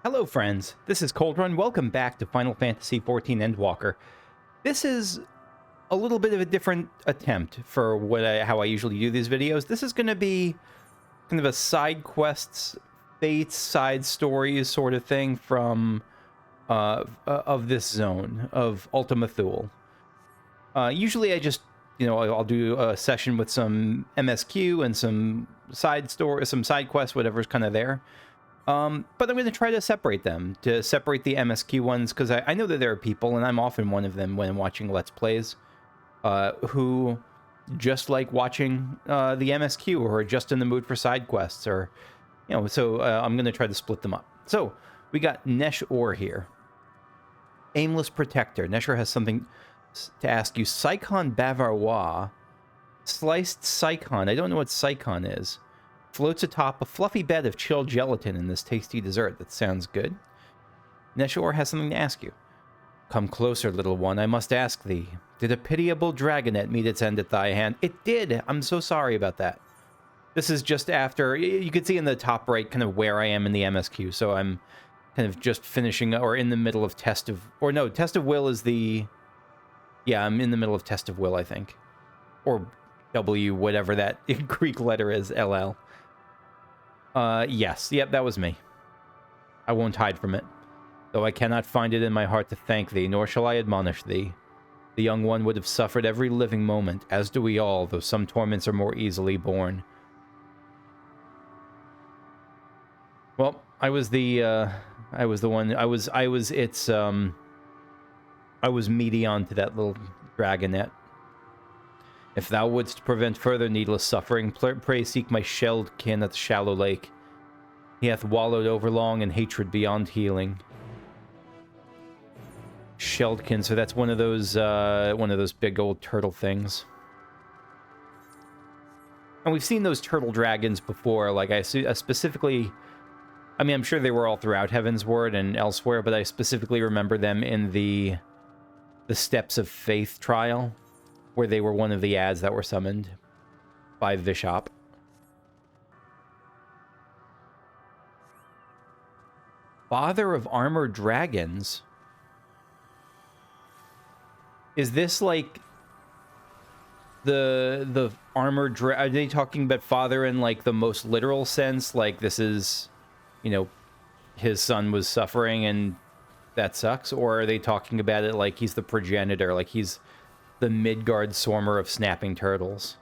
Hello friends, this is Cold Run. Welcome back to Final Fantasy XIV Endwalker. This is a little bit of a different attempt for how I usually do these videos. This is going to be kind of a side quests, fates, side stories sort of thing from of this zone of Ultima Thule. Usually I just, I'll do a session with some MSQ and some side quests, whatever's kind of there. But I'm going to try to separate them, to separate the MSQ ones, because I know that there are people, and I'm often one of them when watching Let's Plays, who just like watching the MSQ, or are just in the mood for side quests, or, so I'm going to try to split them up. So, we got Nesh-Or here. Aimless Protector. Nesh-Or has something to ask you. Psychon Bavarois. Sliced Psychon. I don't know what Psychon is. Floats atop a fluffy bed of chilled gelatin in this tasty dessert. That sounds good. Nesh-Or has something to ask you. Come closer, little one, I must ask thee. Did a pitiable dragonet meet its end at thy hand? It did! I'm so sorry about that. This is just after... You can see in the top right kind of where I am in the MSQ, so I'm kind of just finishing, or in the middle of Test of... Or no, Test of Will is the... Yeah, I'm in the middle of Test of Will, I think. Or W, whatever that Greek letter is, LL. Yes. Yep, that was me. I won't hide from it. Though I cannot find it in my heart to thank thee, nor shall I admonish thee. The young one would have suffered every living moment, as do we all, though some torments are more easily borne. Well, I was meaty onto that little dragonet. If thou wouldst prevent further needless suffering, pray seek my shelled kin at the shallow lake. He hath wallowed overlong in hatred beyond healing. Shelled kin, so that's one of those big old turtle things. And we've seen those turtle dragons before. Like I specifically, I mean, I'm sure they were all throughout Heaven's Word and elsewhere, but I specifically remember them in the Steps of Faith trial, where they were one of the ads that were summoned by Vishop. Father of Armored Dragons. Is this like the armored are they talking about father in like the most literal sense? Like this is, his son was suffering and that sucks? Or are they talking about it like he's the progenitor, like he's the Midgard Swarmer of snapping turtles?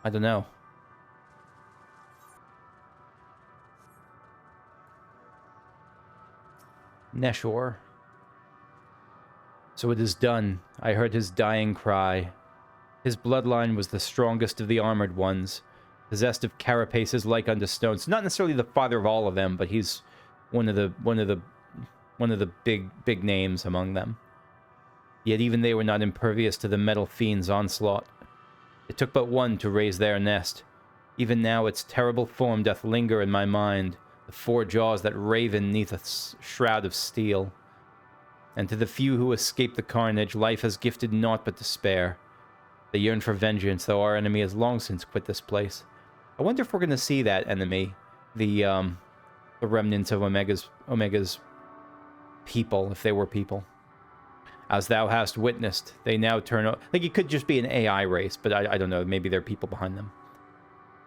I don't know. Nesh-Or. So it is done. I heard his dying cry. His bloodline was the strongest of the armored ones, possessed of carapaces like unto stones. Not necessarily the father of all of them, but he's one of the big names among them. Yet even they were not impervious to the metal fiend's onslaught. It took but one to raise their nest. Even now its terrible form doth linger in my mind, the four jaws that raven neath a shroud of steel. And to the few who escape the carnage, life has gifted naught but despair. They yearn for vengeance, though our enemy has long since quit this place. I wonder if we're going to see that enemy, the remnants of Omega's people, if they were people. As thou hast witnessed, they now turn... Like, it could just be an AI race, but I don't know. Maybe there are people behind them.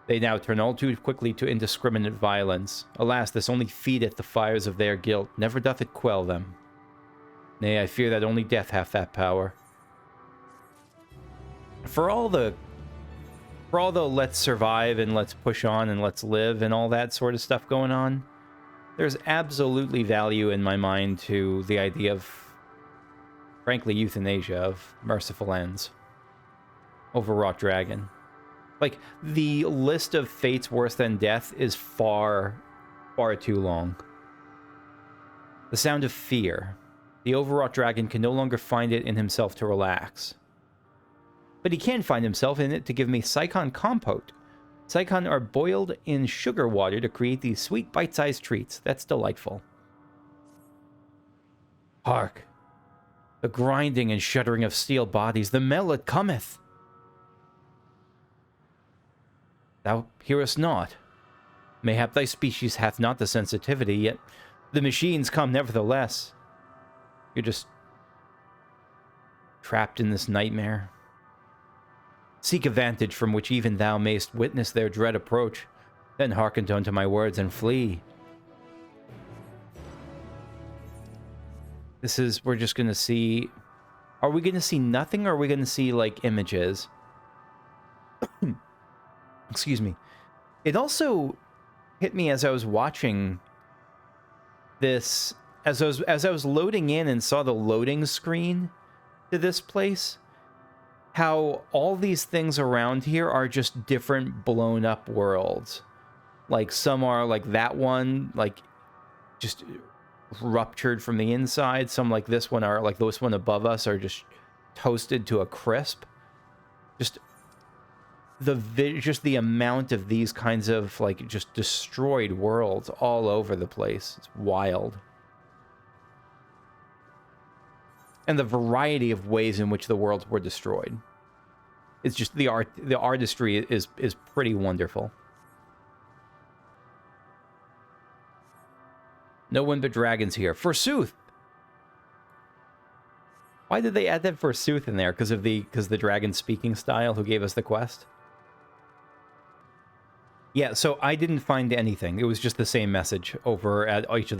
They now turn all too quickly to indiscriminate violence. Alas, this only feedeth the fires of their guilt. Never doth it quell them. Nay, I fear that only death hath that power. For all the let's survive and let's push on and let's live and all that sort of stuff going on, there's absolutely value in my mind to the idea of, frankly, euthanasia, of merciful ends. Overwrought dragon. Like, the list of fates worse than death is far, far too long. The sound of fear. The overwrought dragon can no longer find it in himself to relax. But he can find himself in it to give me Psychon Compote. Psychon are boiled in sugar water to create these sweet bite-sized treats. That's delightful. Hark! The grinding and shuddering of steel bodies, the melee cometh! Thou hearest not. Mayhap thy species hath not the sensitivity, yet the machines come nevertheless. You're just trapped in this nightmare. Seek a vantage from which even thou mayst witness their dread approach, then hearken unto my words and flee. This is, we're just gonna see, are we gonna see nothing, or are we gonna see, like, images? Excuse me. It also hit me as I was watching this, as I was loading in and saw the loading screen to this place, how all these things around here are just different blown up worlds. Like, some are like that one, like, just ruptured from the inside. Some like this one are, like this one above us, are just toasted to a crisp. Just the amount of these kinds of, like, just destroyed worlds all over the place. It's wild. And the variety of ways in which the worlds were destroyed. It's just the artistry is pretty wonderful. No one but dragons here. Forsooth! Why did they add that forsooth in there? Because the dragon speaking style who gave us the quest? Yeah, so I didn't find anything. It was just the same message over at each of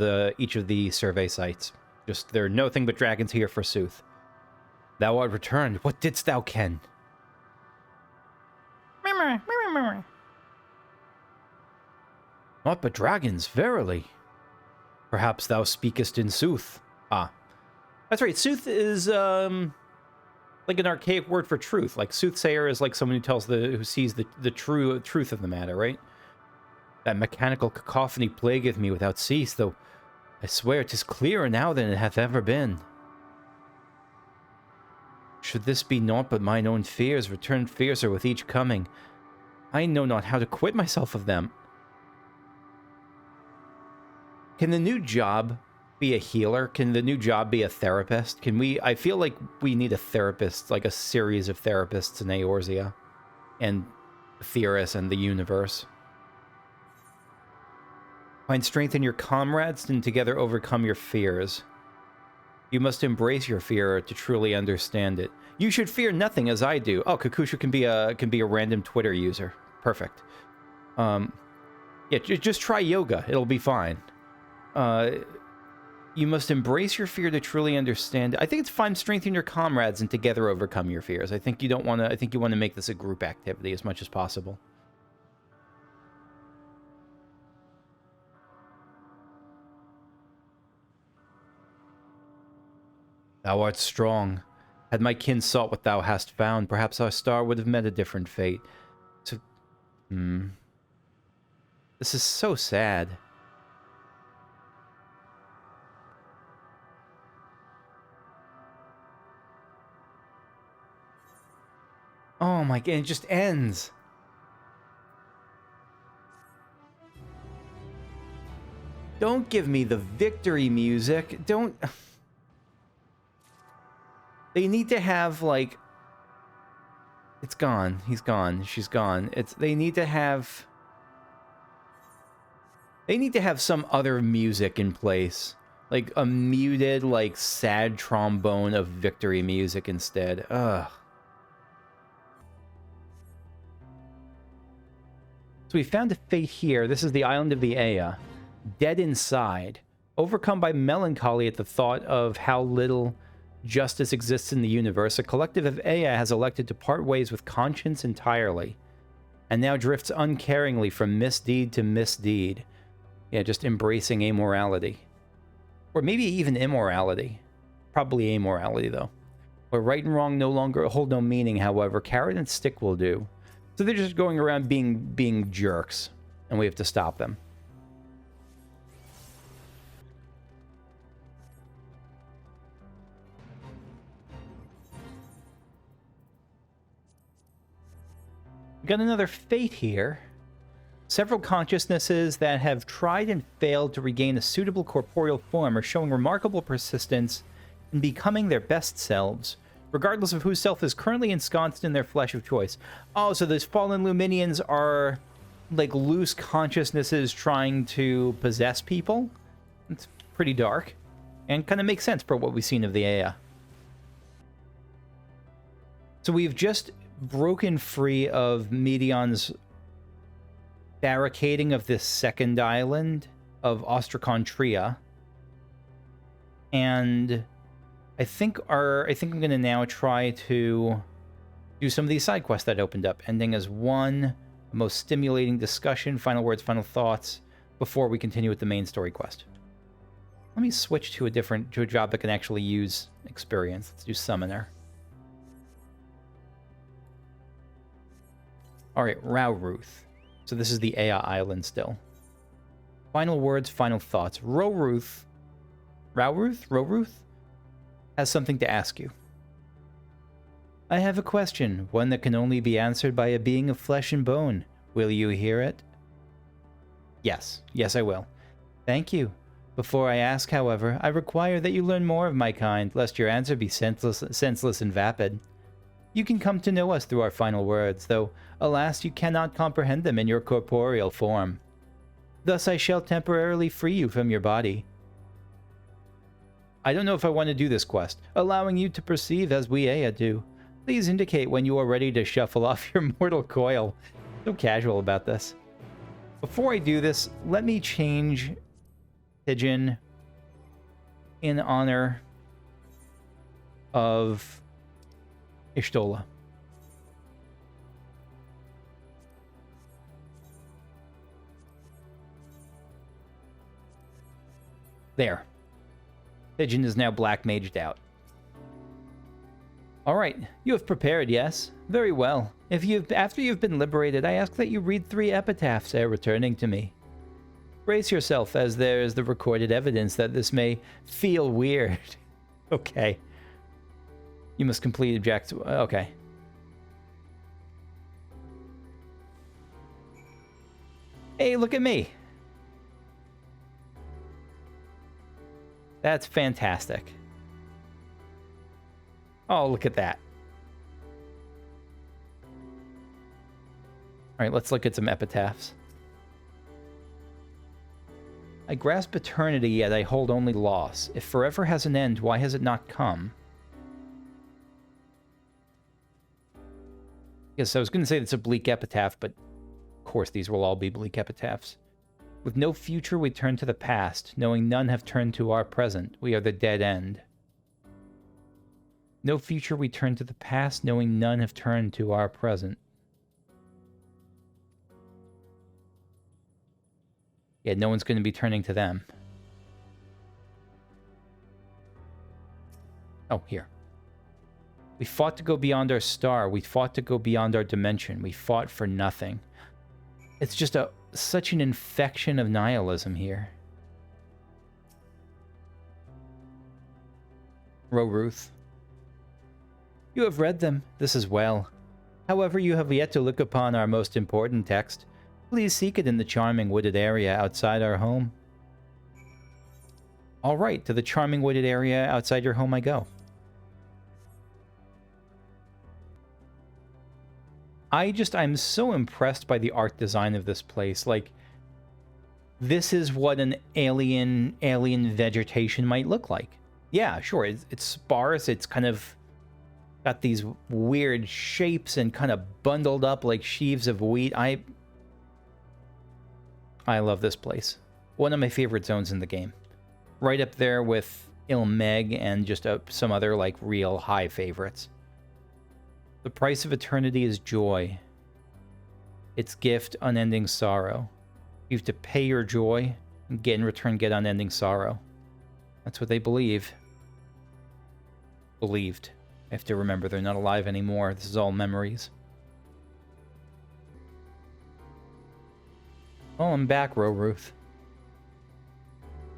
the survey sites. Just, there are nothing but dragons here, forsooth. Thou art returned. What didst thou ken? Naught but dragons, verily. Perhaps thou speakest in sooth. Ah. That's right, sooth is, like an archaic word for truth. Like, soothsayer is like someone who sees the truth of the matter, right? That mechanical cacophony plagueth me without cease, though I swear 'tis clearer now than it hath ever been. Should this be naught but mine own fears, return fiercer with each coming, I know not how to quit myself of them. Can the new job be a healer? Can the new job be a therapist? I feel like we need a therapist, like a series of therapists in Eorzea and Theris and the universe. Find strength in your comrades and together overcome your fears. You must embrace your fear to truly understand it. You should fear nothing as I do. Oh, Kakusha can be a random Twitter user. Perfect. Yeah, just try yoga. It'll be fine. You must embrace your fear to truly understand it. I think it's find strength in your comrades and together overcome your fears. I think you want to make this a group activity as much as possible. Thou art strong. Had my kin sought what thou hast found, perhaps our star would have met a different fate. So, this is so sad. Oh my god, it just ends. Don't give me the victory music. Don't... They need to have, like... It's gone. He's gone. She's gone. They need to have some other music in place. Like, a muted, like, sad trombone of victory music instead. Ugh. So we found a fate here. This is the island of the Aya. Dead inside. Overcome by melancholy at the thought of how little justice exists in the universe, a collective of Aya has elected to part ways with conscience entirely, and now drifts uncaringly from misdeed to misdeed. Yeah, just embracing amorality. Or maybe even immorality. Probably amorality, though. Where right and wrong no longer hold no meaning, however, carrot and stick will do. So they're just going around being jerks, and we have to stop them. We got another fate here. Several consciousnesses that have tried and failed to regain a suitable corporeal form are showing remarkable persistence in becoming their best selves, regardless of whose self is currently ensconced in their flesh of choice. Oh, so those fallen Luminians are like loose consciousnesses trying to possess people. It's pretty dark and kind of makes sense for what we've seen of the AI. So we've just broken free of Medion's barricading of this second island of Ostracontria. And I think I'm going to now try to do some of these side quests that opened up, ending as one, most stimulating discussion, final words, final thoughts, before we continue with the main story quest. Let me switch to a job that can actually use experience. Let's do Summoner. Alright, Rauruth. So this is the Ea Island still. Final words, final thoughts. Rauruth has something to ask you. I have a question, one that can only be answered by a being of flesh and bone. Will you hear it? Yes, I will. Thank you. Before I ask, however, I require that you learn more of my kind, lest your answer be senseless and vapid. You can come to know us through our final words, though, alas, you cannot comprehend them in your corporeal form. Thus I shall temporarily free you from your body. I don't know if I want to do this quest, allowing you to perceive as we Ea do. Please indicate when you are ready to shuffle off your mortal coil. So casual about this. Before I do this, let me change Pigeon in honor of Ishtola. There. Pigeon is now black maged out. Alright, you have prepared, yes? Very well. After you've been liberated, I ask that you read 3 epitaphs ere returning to me. Brace yourself, as there is the recorded evidence that this may feel weird. Okay. You must complete objective. Okay. Hey, look at me. That's fantastic. Oh, look at that. All right, let's look at some epitaphs. I grasp eternity, yet I hold only loss. If forever has an end, why has it not come? Yes, I was going to say it's a bleak epitaph, but of course these will all be bleak epitaphs. With no future, we turn to the past, knowing none have turned to our present. We are the dead end. No future, we turn to the past, knowing none have turned to our present. Yeah, no one's going to be turning to them. Oh, here. We fought to go beyond our star. We fought to go beyond our dimension. We fought for nothing. It's just such an infection of nihilism here. Rauruth. You have read them. This is well. However, you have yet to look upon our most important text. Please seek it in the charming wooded area outside our home. All right, to the charming wooded area outside your home I go. I'm so impressed by the art design of this place. Like, this is what an alien vegetation might look like. Yeah, sure, it's sparse, it's kind of got these weird shapes and kind of bundled up like sheaves of wheat. I love this place. One of my favorite zones in the game. Right up there with Ilmeg and just some other like real high favorites. The price of eternity is joy. Its gift, unending sorrow. You have to pay your joy and in return get unending sorrow. That's what they believe. Believed. I have to remember they're not alive anymore. This is all memories. Oh, I'm back, Rauruth.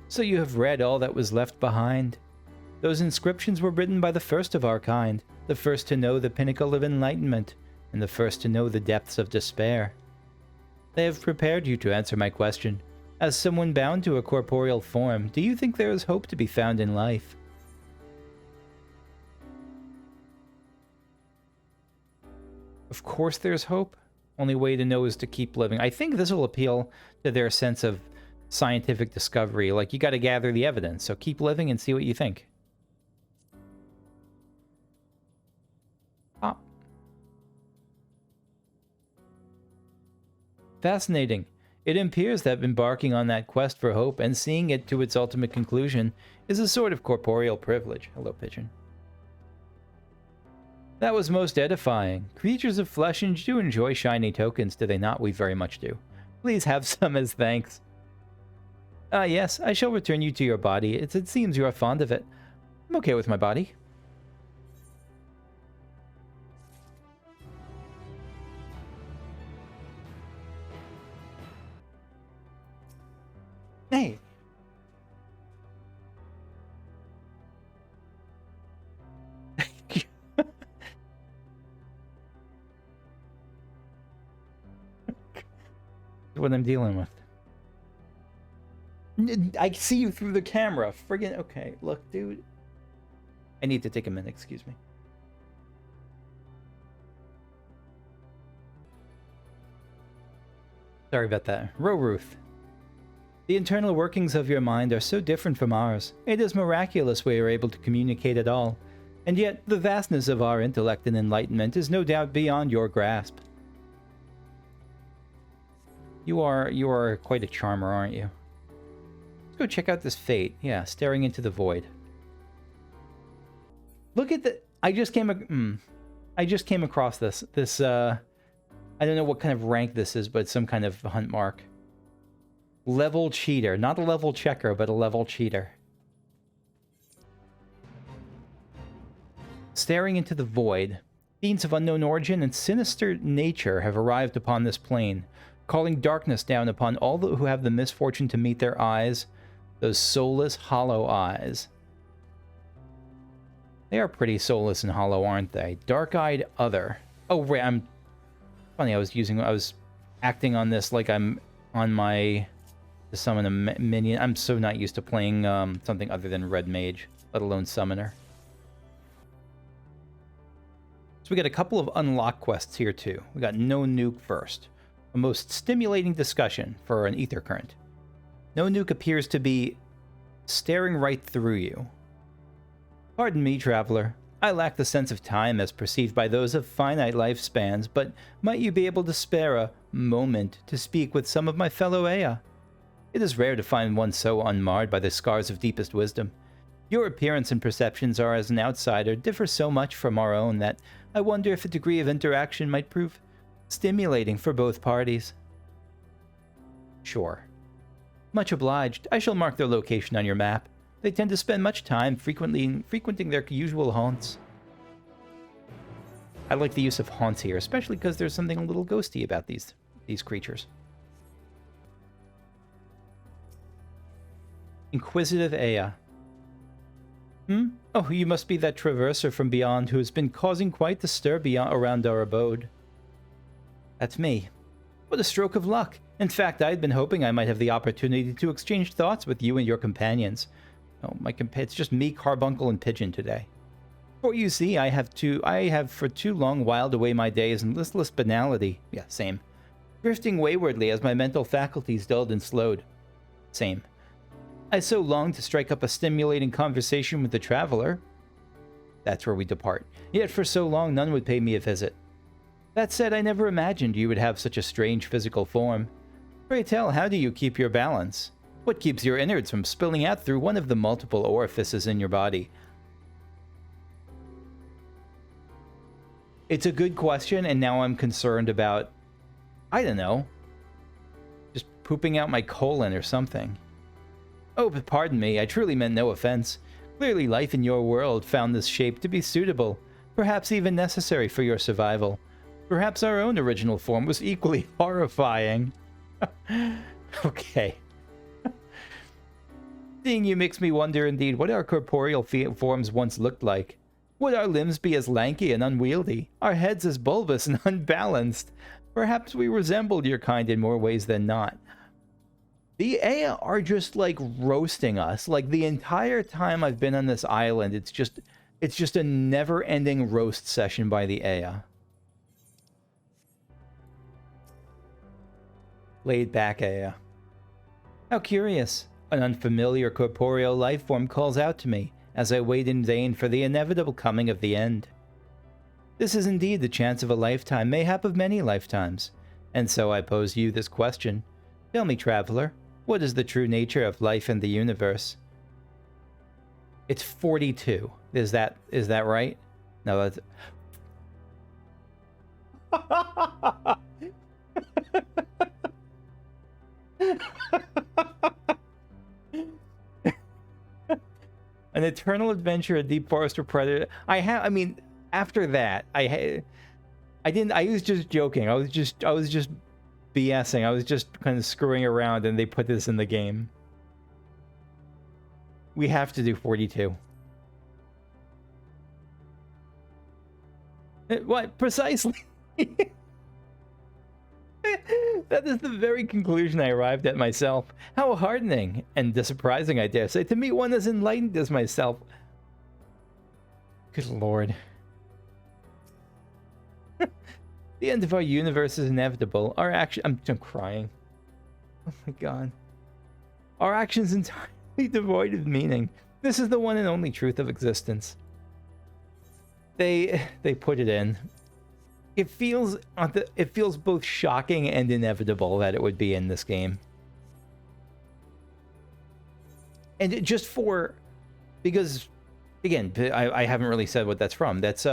So you have read all that was left behind. Those inscriptions were written by the first of our kind, the first to know the pinnacle of enlightenment, and the first to know the depths of despair. They have prepared you to answer my question. As someone bound to a corporeal form, do you think there is hope to be found in life? Of course there's hope. Only way to know is to keep living. I think this will appeal to their sense of scientific discovery. Like, you got to gather the evidence, so keep living and see what you think. Pop. Fascinating. It appears that embarking on that quest for hope and seeing it to its ultimate conclusion is a sort of corporeal privilege. Hello, pigeon. That was most edifying. Creatures of flesh do enjoy shiny tokens, do they not? We very much do. Please have some as thanks. Yes, I shall return you to your body. It seems you are fond of it. I'm okay with my body. Hey. What I'm dealing with. I see you through the camera. Friggin' okay. Look, dude. I need to take a minute. Excuse me. Sorry about that. Ruth. The internal workings of your mind are so different from ours. It is miraculous we are able to communicate at all. And yet, the vastness of our intellect and enlightenment is no doubt beyond your grasp. You are quite a charmer, aren't you? Let's go check out this fate. Yeah, staring into the void. Look at the... I just came across this. I don't know what kind of rank this is, but it's some kind of hunt mark. Level cheater. Not a level checker, but a level cheater. Staring into the void. Beings of unknown origin and sinister nature have arrived upon this plane, calling darkness down upon all who have the misfortune to meet their eyes, those soulless, hollow eyes. They are pretty soulless and hollow, aren't they? Dark-eyed other. Oh, right, funny, I was acting on this like I'm on my... to summon a minion. I'm so not used to playing something other than Red Mage, let alone Summoner. So we got a couple of unlock quests here too. We got No Nuke first. A most stimulating discussion for an ether current. No Nuke appears to be staring right through you. Pardon me, traveler. I lack the sense of time as perceived by those of finite lifespans, but might you be able to spare a moment to speak with some of my fellow Ea? It is rare to find one so unmarred by the scars of deepest wisdom. Your appearance and perceptions are, as an outsider, differ so much from our own that I wonder if a degree of interaction might prove stimulating for both parties. Sure. Much obliged. I shall mark their location on your map. They tend to spend much time frequenting their usual haunts. I like the use of haunts here, especially because there's something a little ghosty about these creatures. Inquisitive Ea. Oh, you must be that traverser from beyond who has been causing quite the stir around our abode. That's me. What a stroke of luck. In fact, I had been hoping I might have the opportunity to exchange thoughts with you and your companions. Oh, it's just me, Carbuncle, and Pigeon today. For you see, I have for too long whiled away my days in listless banality. Yeah, same. Drifting waywardly as my mental faculties dulled and slowed. Same. I so longed to strike up a stimulating conversation with the traveler. That's where we depart. Yet for so long none would pay me a visit. That said, I never imagined you would have such a strange physical form. Pray tell, how do you keep your balance? What keeps your innards from spilling out through one of the multiple orifices in your body? It's a good question, and now I'm concerned about, I don't know, just pooping out my colon or something. Oh, but pardon me, I truly meant no offense. Clearly life in your world found this shape to be suitable, perhaps even necessary for your survival. Perhaps our own original form was equally horrifying. Okay. Seeing you makes me wonder indeed what our corporeal forms once looked like. Would our limbs be as lanky and unwieldy, our heads as bulbous and unbalanced? Perhaps we resembled your kind in more ways than not. The Ea are just like roasting us. Like the entire time I've been on this island, it's just a never-ending roast session by the Ea. Laid back Aya. How curious. An unfamiliar corporeal life form calls out to me as I wait in vain for the inevitable coming of the end. This is indeed the chance of a lifetime, mayhap of many lifetimes. And so I pose you this question. Tell me, traveler, what is the true nature of life in the universe? It's 42. Is that right? No, that's... An eternal adventure, a deep forest or predator. I mean, after that, I was just joking. I was just BSing. I was just kind of screwing around, and they put this in the game. We have to do 42. What? Precisely. That is the very conclusion I arrived at myself. How heartening and surprising, I dare say, to meet one as enlightened as myself. Good lord. The end of our universe is inevitable. Our action... I'm crying. Oh my god. Our actions entirely devoid of meaning. This is the one and only truth of existence. They put it in. It feels both shocking and inevitable that it would be in this game. And just for... Because, again, I haven't really said what that's from. That's,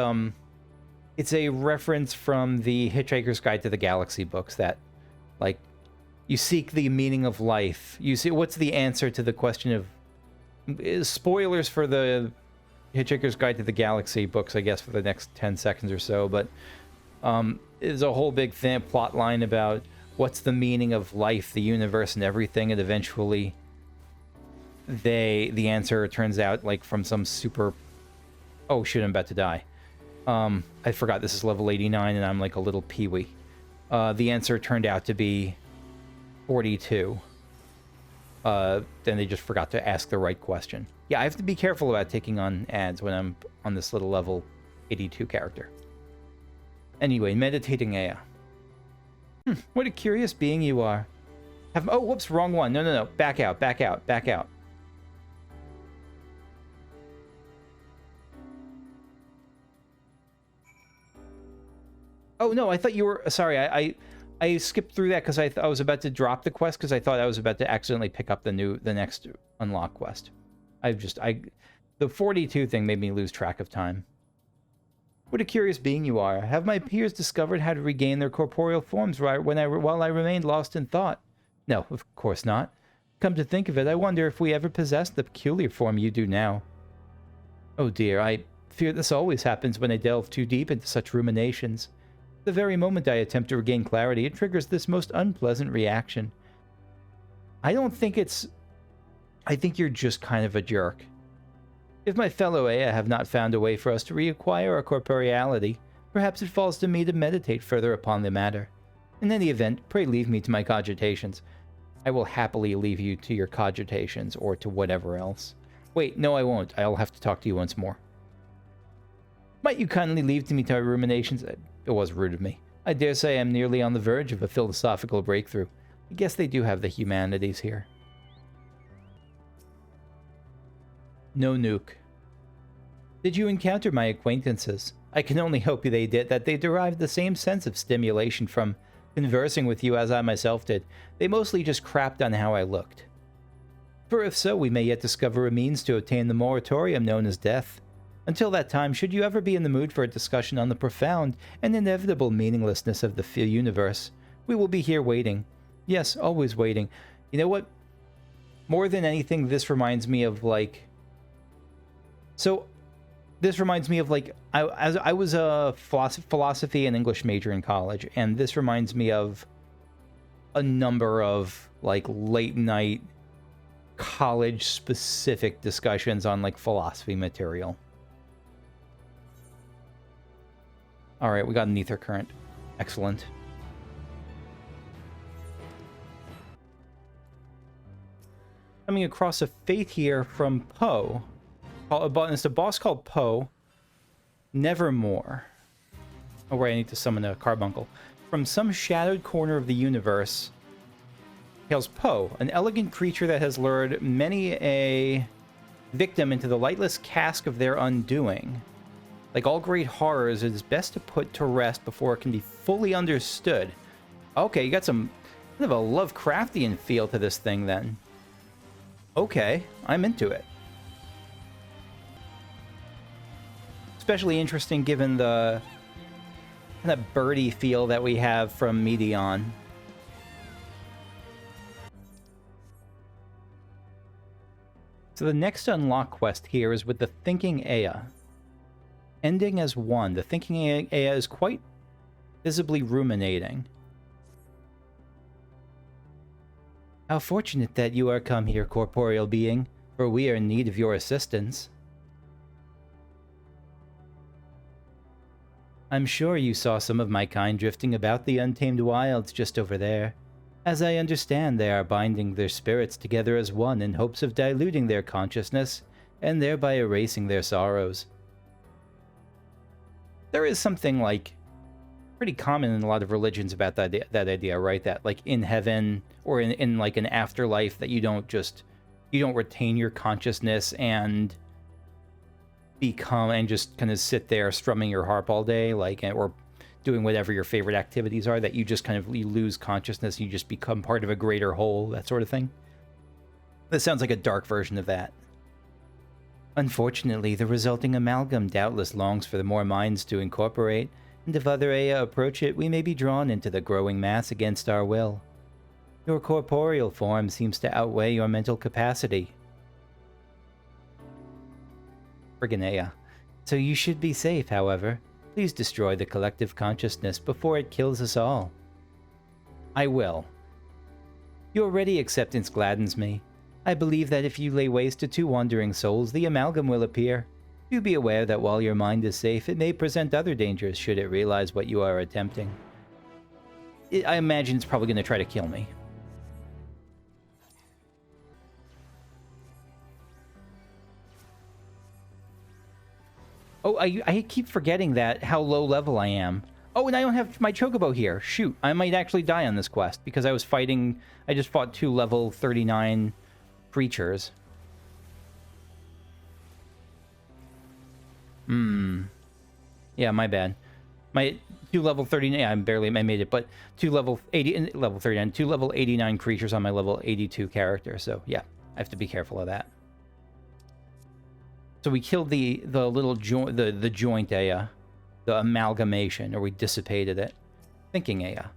it's a reference from the Hitchhiker's Guide to the Galaxy books that, like, you seek the meaning of life. You see, what's the answer to the question of... Spoilers for the Hitchhiker's Guide to the Galaxy books, I guess, for the next 10 seconds or so, but... there's a whole big plot line about what's the meaning of life, the universe, and everything, and eventually the answer turns out like from some super... Oh shit, I'm about to die. I forgot this is level 89 and I'm like a little peewee. The answer turned out to be 42. Then they just forgot to ask the right question. Yeah, I have to be careful about taking on ads when I'm on this little level 82 character. Anyway, meditating Aya. What a curious being you are. Oh, whoops, wrong one. No. Back out. Oh, no, I thought you were... Sorry, I skipped through that because I was about to drop the quest because I thought I was about to accidentally pick up the next unlock quest. The 42 thing made me lose track of time. What a curious being you are. Have my peers discovered how to regain their corporeal forms while I remained lost in thought? No, of course not. Come to think of it, I wonder if we ever possessed the peculiar form you do now. Oh dear, I fear this always happens when I delve too deep into such ruminations. The very moment I attempt to regain clarity, it triggers this most unpleasant reaction. I think you're just kind of a jerk. If my fellow Aya have not found a way for us to reacquire our corporeality, perhaps it falls to me to meditate further upon the matter. In any event, pray leave me to my cogitations. I will happily leave you to your cogitations, or to whatever else. Wait, no I won't. I'll have to talk to you once more. Might you kindly leave to me to my ruminations? It was rude of me. I dare say I'm nearly on the verge of a philosophical breakthrough. I guess they do have the humanities here. No nuke. Did you encounter my acquaintances? I can only hope that they derived the same sense of stimulation from conversing with you as I myself did. They mostly just crapped on how I looked. For if so, we may yet discover a means to obtain the moratorium known as death. Until that time, should you ever be in the mood for a discussion on the profound and inevitable meaninglessness of the universe, we will be here waiting. Yes, always waiting. You know what? More than anything, this reminds me of like... So, this reminds me of like... I was a philosophy and English major in college, and this reminds me of a number of like late night college specific discussions on like philosophy material. All right, we got an ether current. Excellent. Coming across a fate here from Poe. It's a boss called Poe. Nevermore. Oh, right, I need to summon a carbuncle. From some shadowed corner of the universe, Hails Poe, an elegant creature that has lured many a victim into the lightless cask of their undoing. Like all great horrors, it is best to put to rest before it can be fully understood. Okay, you got some kind of a Lovecraftian feel to this thing then. Okay, I'm into it. Especially interesting given the kind of birdy feel that we have from Medion. So the next unlock quest here is with the Thinking Aya. Ending as one, the Thinking Aya is quite visibly ruminating. How fortunate that you are come here, corporeal being, for we are in need of your assistance. I'm sure you saw some of my kind drifting about the untamed wilds just over there. As I understand, they are binding their spirits together as one in hopes of diluting their consciousness and thereby erasing their sorrows. There is something, like, pretty common in a lot of religions about that idea, right? That, like, in heaven or in like, an afterlife that you don't retain your consciousness and become and just kind of sit there strumming your harp all day, like, or doing whatever your favorite activities are, that you just kind of you lose consciousness, you just become part of a greater whole, that sort of thing. This sounds like a dark version of that. Unfortunately, the resulting amalgam doubtless longs for the more minds to incorporate, and if other Aya approach it, we may be drawn into the growing mass against our will. Your corporeal form seems to outweigh your mental capacity. Friggin' Aya. So you should be safe, however. Please destroy the collective consciousness before it kills us all. I will. Your ready acceptance gladdens me. I believe that if you lay waste to two wandering souls, the amalgam will appear. Do be aware that while your mind is safe, it may present other dangers should it realize what you are attempting. I imagine it's probably going to try to kill me. Oh, I keep forgetting that how low level I am. Oh, and I don't have my chocobo here. Shoot, I might actually die on this quest because I was fighting... I just fought 2 level 39 creatures. Yeah, my bad. My 2 level 39... Yeah, I made it, but 2 level 80... Level 39. 2 level 89 creatures on my level 82 character, so yeah, I have to be careful of that. So we killed the little joint, the joint Aya, the amalgamation, or we dissipated it. Thinking Aya.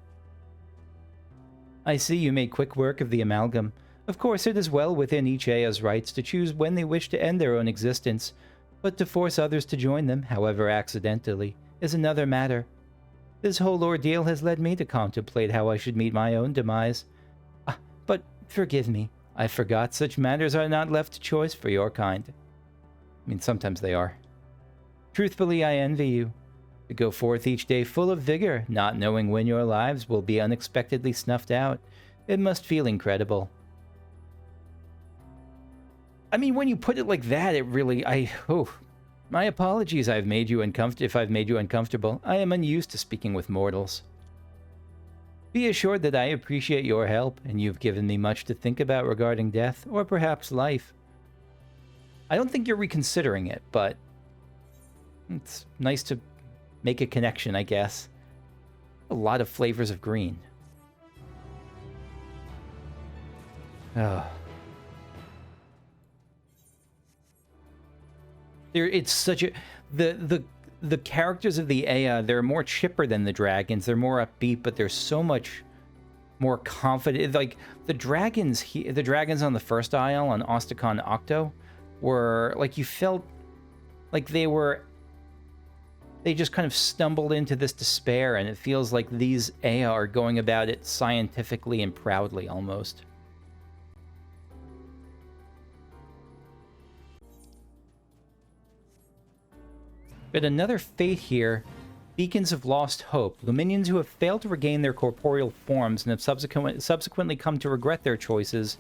I see you made quick work of the amalgam. Of course, it is well within each Aya's rights to choose when they wish to end their own existence, but to force others to join them, however accidentally, is another matter. This whole ordeal has led me to contemplate how I should meet my own demise. But forgive me, I forgot such matters are not left to choice for your kind. I mean, sometimes they are. Truthfully, I envy you. To go forth each day full of vigor, not knowing when your lives will be unexpectedly snuffed out. It must feel incredible. I mean, when you put it like that, it really... My apologies if I've made you uncomfortable. I am unused to speaking with mortals. Be assured that I appreciate your help, and you've given me much to think about regarding death, or perhaps life. I don't think you're reconsidering it, but it's nice to make a connection, I guess. A lot of flavors of green. Oh. It's such a... The characters of the Aya, they're more chipper than the dragons. They're more upbeat, but they're so much more confident. Like, the dragons on the first isle on Ostakon Octo were, like, you felt like they just kind of stumbled into this despair, and it feels like these Aya are going about it scientifically and proudly, almost. But another fate here. Beacons of lost hope. Luminians who have failed to regain their corporeal forms and have subsequently come to regret their choices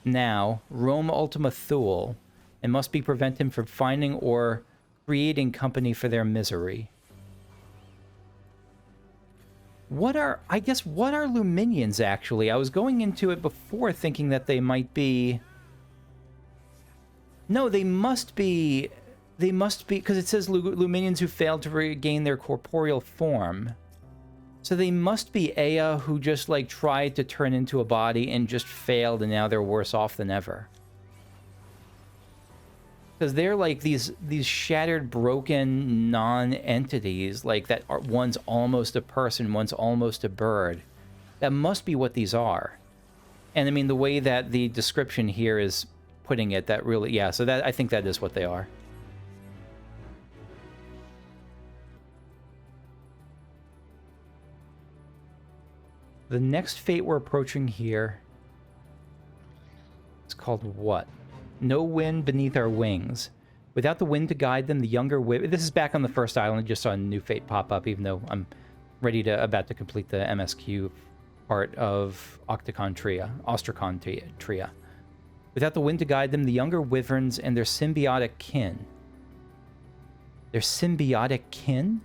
now roam Ultima Thule and must be prevented from finding or creating company for their misery. What are, I guess, what are Luminions, actually? I was going into it before thinking that they might be... No, they must be, because it says Luminions who failed to regain their corporeal form. So they must be Aya who just, like, tried to turn into a body and just failed, and now they're worse off than ever. Because they're, like, these shattered, broken non-entities, like, that are, one's almost a person, one's almost a bird. That must be what these are. And, I mean, the way that the description here is putting it, that really, yeah, so that, I think that is what they are. The next fate we're approaching here is called what? No wind beneath our wings. Without the wind to guide them, the younger this is back on the first island. I just saw a new fate pop up, even though I'm about to complete the MSQ part of Ostracon Tria. Without the wind to guide them, the younger wyverns and their symbiotic kin. Their symbiotic kin?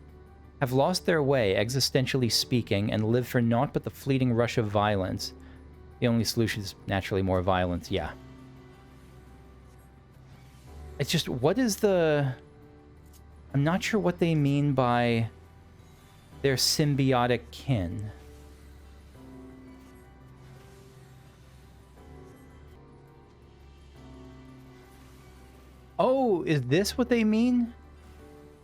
Have lost their way, existentially speaking, and live for naught but the fleeting rush of violence. The only solution is naturally more violence, yeah. It's just, what is the... I'm not sure what they mean by their symbiotic kin. Oh, is this what they mean?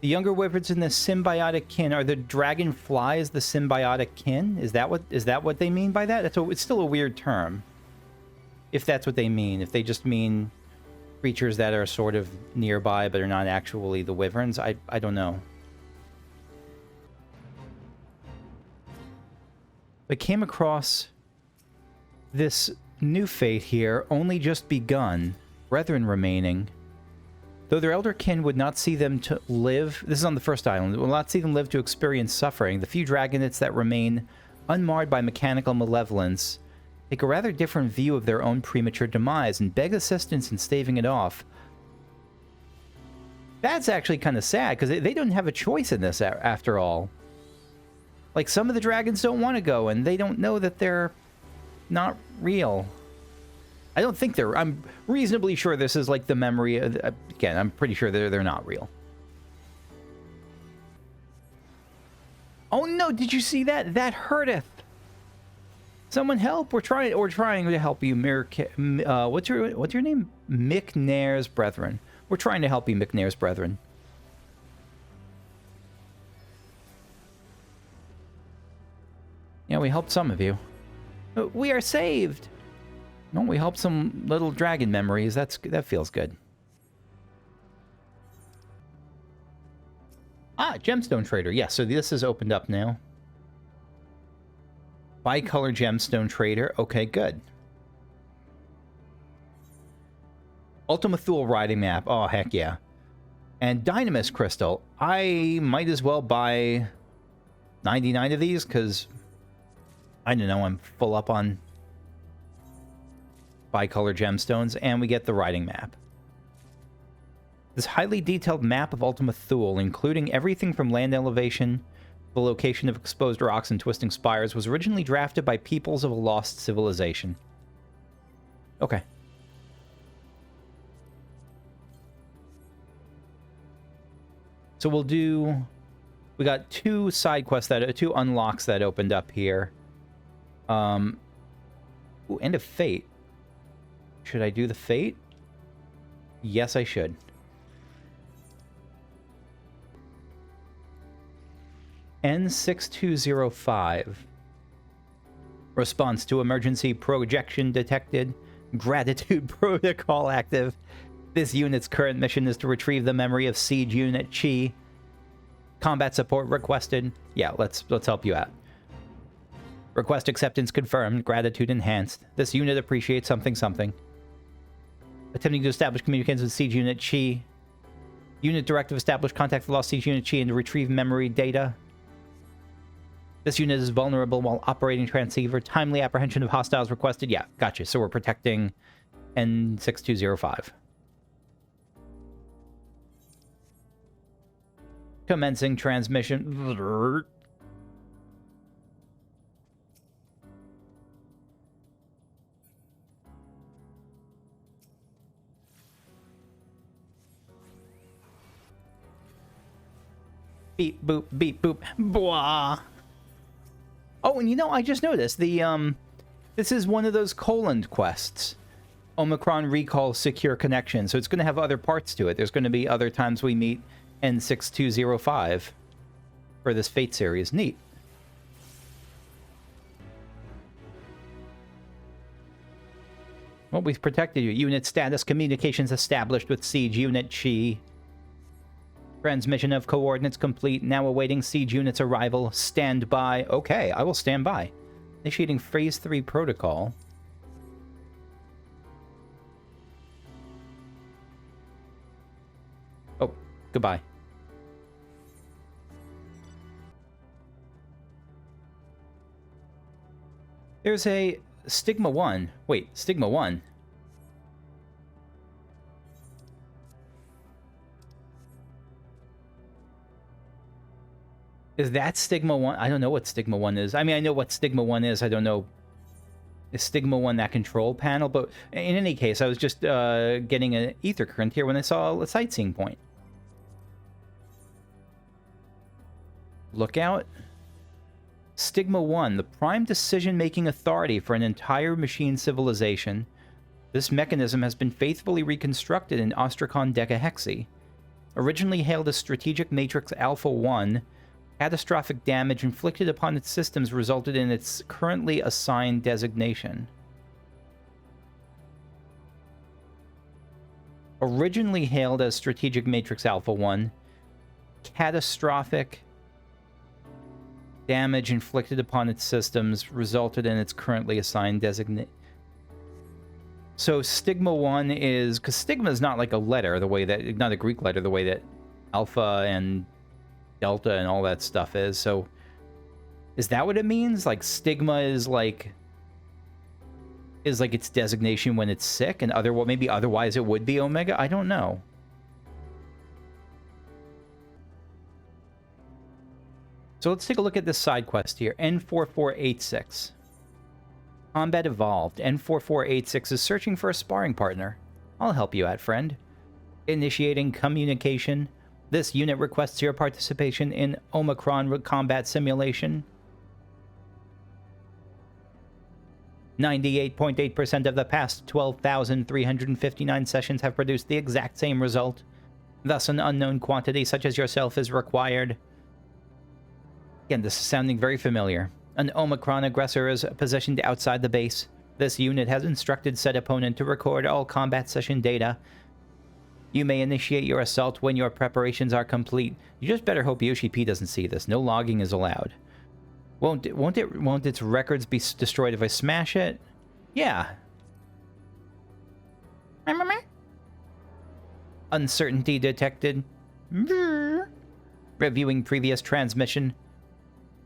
The younger wyverns in the symbiotic kin. Are the dragonflies the symbiotic kin? Is that what they mean by that? It's still a weird term. If that's what they mean. If they just mean creatures that are sort of nearby but are not actually the wyverns, I don't know. I came across this new fate here, only just begun, brethren remaining. Though their elder kin would not see them to live, this is on the first island, will not see them live to experience suffering, the few dragonets that remain unmarred by mechanical malevolence take a rather different view of their own premature demise and beg assistance in staving it off. That's actually kind of sad, because they don't have a choice in this after all. Like, some of the dragons don't want to go, and they don't know that they're not real. I don't think they're... I'm reasonably sure this is like the memory... Again, I'm pretty sure they're not real. Oh no, did you see that? That hurteth. Someone help. We're trying to help you, what's your name? McNair's Brethren. We're trying to help you, McNair's Brethren. Yeah, we helped some of you. We are saved. No, we helped some little dragon memories. That feels good. Ah, Gemstone Trader. Yes, so this is opened up now. Bicolor Gemstone Trader. Okay, good. Ultima Thule riding map. Oh, heck yeah. And Dynamis Crystal. I might as well buy 99 of these, because I don't know, I'm full up on bicolor gemstones, and we get the riding map. This highly detailed map of Ultima Thule, including everything from land elevation, the location of exposed rocks and twisting spires, was originally drafted by peoples of a lost civilization. Okay. So we'll do... We got two side quests two unlocks that opened up here. Ooh, End of Fate. Should I do the Fate? Yes, I should. N6205. Response to emergency projection detected. Gratitude protocol active. This unit's current mission is to retrieve the memory of Siege Unit Chi. Combat support requested. Yeah, let's help you out. Request acceptance confirmed. Gratitude enhanced. This unit appreciates something. Attempting to establish communications with Siege Unit Chi. Unit directive established contact the lost Siege Unit Chi and to retrieve memory data. This unit is vulnerable while operating transceiver. Timely apprehension of hostiles requested. Yeah, gotcha. So we're protecting N6205. Commencing transmission. Beep, boop, beep, boop. Blah. Oh, and you know, I just noticed this is one of those colon quests. Omicron Recall Secure Connection. So it's going to have other parts to it. There's going to be other times we meet N6205 for this Fate series. Neat. Well, we've protected you. Unit status communications established with Siege Unit Chi. Transmission of coordinates complete. Now awaiting Siege Unit's arrival. Stand by. Okay, I will stand by. Initiating Phase 3 protocol. Oh, goodbye. There's a Stigma 1. Wait, Stigma 1. Is that Stigma 1? I don't know what Stigma 1 is. I mean, I know what Stigma 1 is. I don't know. Is Stigma 1 that control panel? But in any case, I was just getting an ether current here when I saw a sightseeing point. Lookout. Stigma 1, the prime decision-making authority for an entire machine civilization. This mechanism has been faithfully reconstructed in Ostrakhan Decahexy. Originally hailed as Strategic Matrix Alpha 1, catastrophic damage inflicted upon its systems resulted in its currently assigned designation. Originally hailed as Strategic Matrix Alpha 1, catastrophic damage inflicted upon its systems resulted in its currently assigned designation. So Stigma 1 is... because Stigma is not like a letter, the way that... not a Greek letter, the way that Alpha and Delta and all that stuff is. So is that what it means? Like Stigma is like its designation when it's sick, and maybe otherwise it would be Omega? I don't know. So let's take a look at this side quest here. N4486. Combat Evolved. N4486 is searching for a sparring partner. I'll help you out, friend. Initiating communication. This unit requests your participation in Omicron combat simulation. 98.8% of the past 12,359 sessions have produced the exact same result. Thus, an unknown quantity such as yourself is required. Again, this is sounding very familiar. An Omicron aggressor is positioned outside the base. This unit has instructed said opponent to record all combat session data. You may initiate your assault when your preparations are complete. You just better hope Yoshi P doesn't see this. No logging is allowed. Won't its records be destroyed if I smash it? Yeah. Uncertainty detected. Reviewing previous transmission.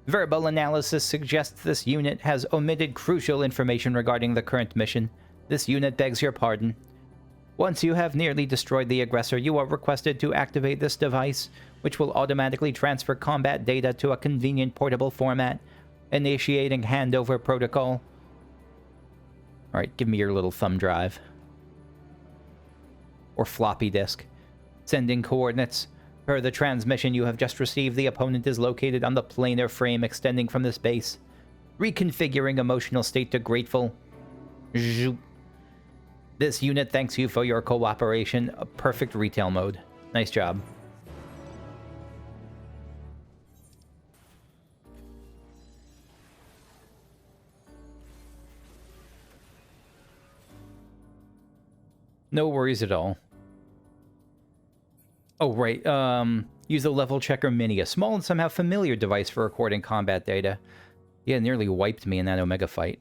Verbal analysis suggests this unit has omitted crucial information regarding the current mission. This unit begs your pardon. Once you have nearly destroyed the aggressor, you are requested to activate this device, which will automatically transfer combat data to a convenient portable format, initiating handover protocol. Alright, give me your little thumb drive. Or floppy disk. Sending coordinates. Per the transmission you have just received, the opponent is located on the planar frame extending from this base. Reconfiguring emotional state to grateful. Zoop. This unit thanks you for your cooperation. A perfect retail mode. Nice job. No worries at all. Oh, right. Use the level checker mini, a small and somehow familiar device for recording combat data. Yeah, it nearly wiped me in that Omega fight.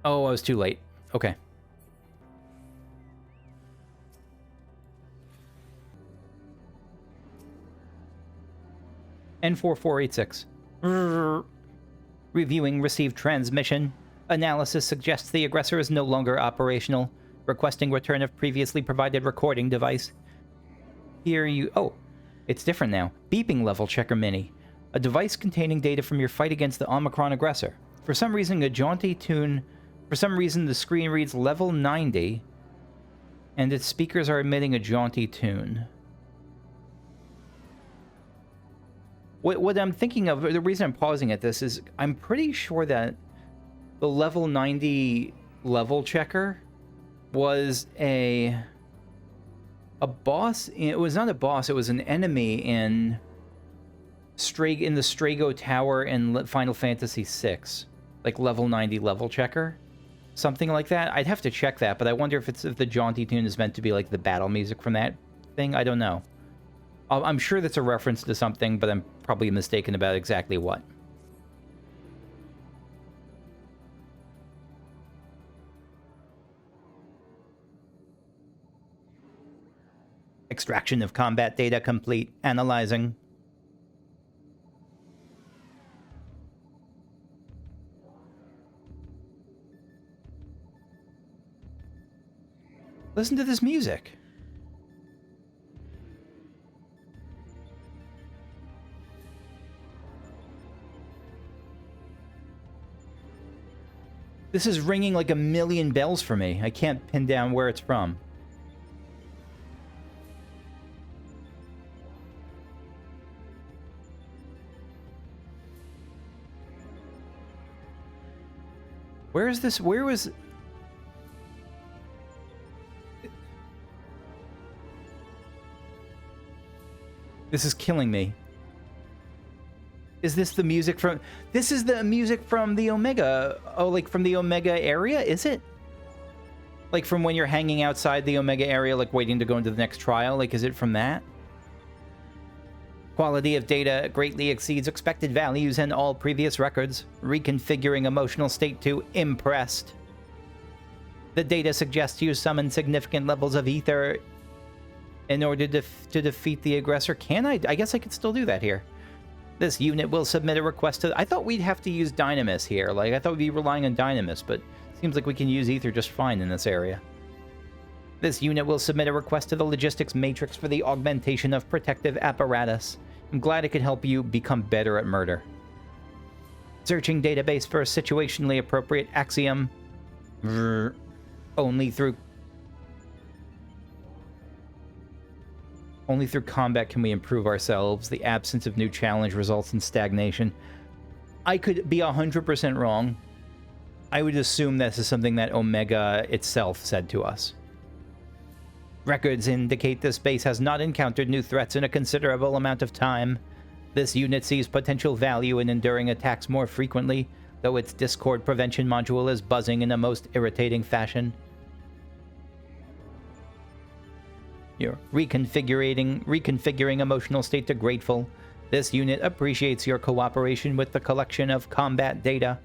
Oh, I was too late. Okay. N4486. Reviewing received transmission. Analysis suggests the aggressor is no longer operational. Requesting return of previously provided recording device. Here you... Oh, it's different now. Beeping level checker mini. A device containing data from your fight against the Omicron aggressor. For some reason, a jaunty tune... For some reason, the screen reads level 90 And its speakers are emitting a jaunty tune. What I'm thinking of, the reason I'm pausing at this is I'm pretty sure that the level 90 level checker was a boss. It was not a boss, it was an enemy in the Strago Tower in Final Fantasy VI. Like level 90 level checker. Something like that. I'd have to check that, but I wonder if the jaunty tune is meant to be like the battle music from that thing. I don't know. I'm sure that's a reference to something, but I'm probably mistaken about exactly what. Extraction of combat data complete. Analyzing. Listen to this music. This is ringing like a million bells for me. I can't pin down where it's from. Where is this? Where was... This is killing me. Is this the music from... This is the music from the Omega... Oh, like from the Omega area, is it? Like from when you're hanging outside the Omega area, like waiting to go into the next trial? Like, is it from that? Quality of data greatly exceeds expected values in all previous records. Reconfiguring emotional state to impressed. The data suggests you summon significant levels of ether in order to defeat the aggressor. Can I? I guess I could still do that here. This unit will submit a request to... I thought we'd have to use Dynamis here. Like, I thought we'd be relying on Dynamis, but it seems like we can use ether just fine in this area. This unit will submit a request to the logistics matrix for the augmentation of protective apparatus. I'm glad it could help you become better at murder. Searching database for a situationally appropriate axiom. Only through combat can we improve ourselves. The absence of new challenge results in stagnation. I could be 100% wrong. I would assume this is something that Omega itself said to us. Records indicate this base has not encountered new threats in a considerable amount of time. This unit sees potential value in enduring attacks more frequently, though its Discord prevention module is buzzing in a most irritating fashion. You're reconfiguring emotional state to grateful. This unit appreciates your cooperation with the collection of combat data.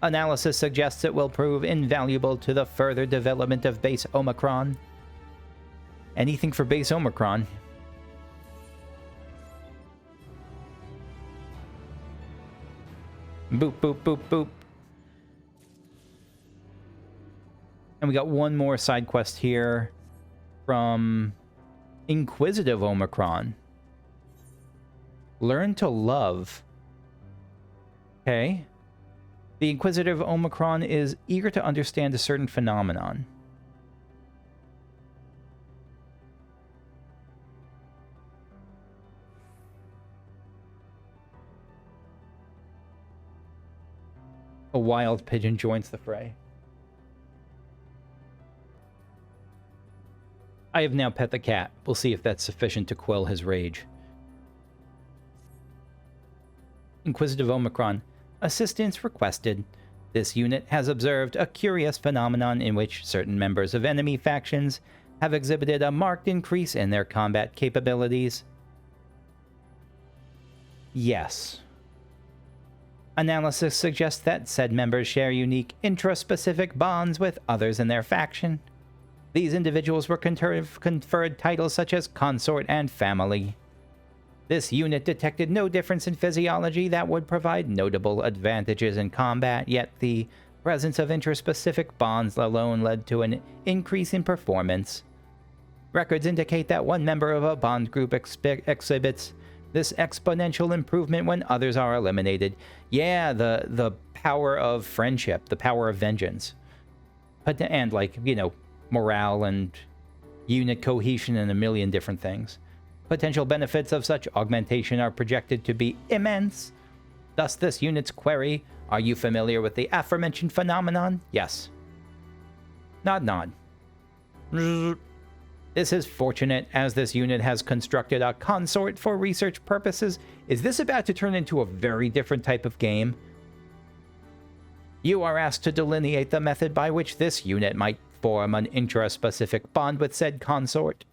Analysis suggests it will prove invaluable to the further development of base Omicron. Anything for base Omicron. Boop, boop, boop, boop. And we got one more side quest here from Inquisitive Omicron. Learn to love. Okay. The Inquisitive Omicron is eager to understand a certain phenomenon. A wild pigeon joins the fray. I have now pet the cat. We'll see if that's sufficient to quell his rage. Inquisitive Omicron. Assistance requested. This unit has observed a curious phenomenon in which certain members of enemy factions have exhibited a marked increase in their combat capabilities. Yes. Analysis suggests that said members share unique intraspecific bonds with others in their faction. These individuals were conferred titles such as consort and family. This unit detected no difference in physiology that would provide notable advantages in combat, yet the presence of intraspecific bonds alone led to an increase in performance. Records indicate that one member of a bond group exhibits this exponential improvement when others are eliminated. Yeah, the power of friendship, the power of vengeance. And, like, you know, morale and unit cohesion, and a million different things. Potential benefits of such augmentation are projected to be immense. Thus, this unit's query: are you familiar with the aforementioned phenomenon? Yes. Nod, nod. This is fortunate, as this unit has constructed a consort for research purposes. Is this about to turn into a very different type of game? You are asked to delineate the method by which this unit might form an intra-specific bond with said consort.